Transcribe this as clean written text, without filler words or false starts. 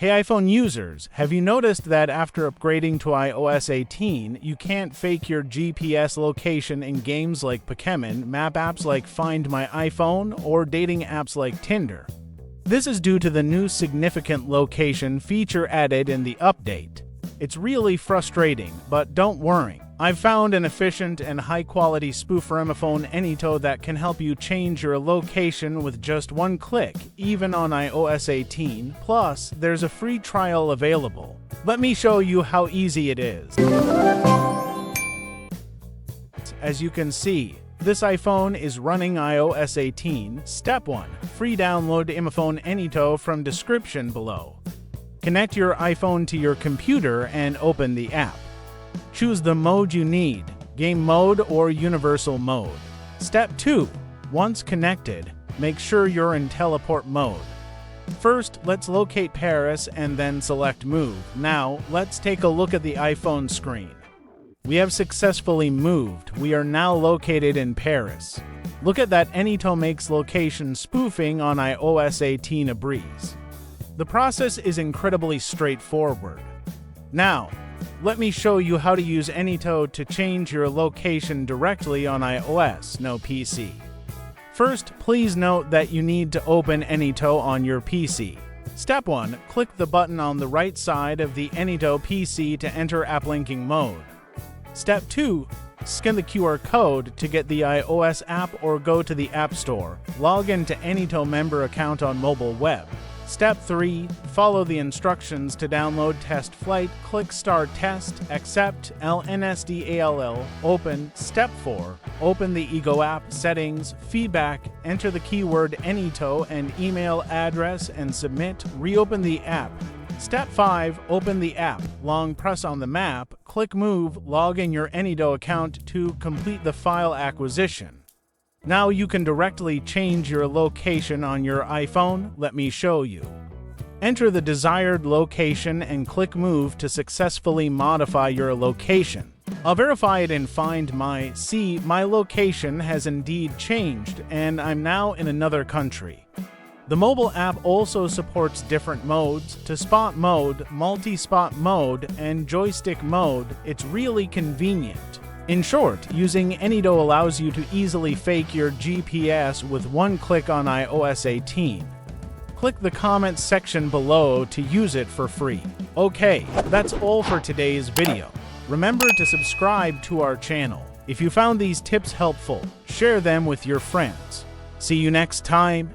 Hey iPhone users, have you noticed that after upgrading to iOS 18, you can't fake your GPS location in games like Pokémon, map apps like Find My iPhone, or dating apps like Tinder? This is due to the new significant location feature added in the update. It's really frustrating, but don't worry. I've found an efficient and high-quality spoofer iMyFone AnyTo that can help you change your location with just one click, even on iOS 18. Plus, there's a free trial available. Let me show you how easy it is. As you can see, this iPhone is running iOS 18. Step 1. Free download iMyFone AnyTo from description below. Connect your iPhone to your computer and open the app. Choose the mode you need, game mode or universal mode. Step 2. Once connected, make sure you're in teleport mode. First, let's locate Paris and then select Move. Now, let's take a look at the iPhone screen. We have successfully moved. We are now located in Paris. Look at that, AnyTo makes location spoofing on iOS 18 a breeze. The process is incredibly straightforward. Now, let me show you how to use AnyTo to change your location directly on iOS, no PC. First, please note that you need to open AnyTo on your PC. Step 1. Click the button on the right side of the AnyTo PC to enter app linking mode. Step 2. Scan the QR code to get the iOS app or go to the App Store. Log into AnyTo member account on mobile web. Step 3. Follow the instructions to download Test Flight. Click Start Test, accept, LNSDALL, open. Step 4. Open the Ego app, settings, feedback, enter the keyword AnyTo and email address and submit. Reopen the app. Step 5. Open the app. Long press on the map, click Move, log in your AnyTo account to complete the file acquisition. Now you can directly change your location on your iPhone. Let me show you. Enter the desired location and click Move to successfully modify your location. I'll verify it in Find My. See, my location has indeed changed and I'm now in another country. The mobile app also supports different modes: to spot mode, multi-spot mode, and joystick mode. It's really convenient. In short, using AnyTo allows you to easily fake your GPS with one click on iOS 18. Click the comments section below to use it for free. Okay, that's all for today's video. Remember to subscribe to our channel. If you found these tips helpful, share them with your friends. See you next time.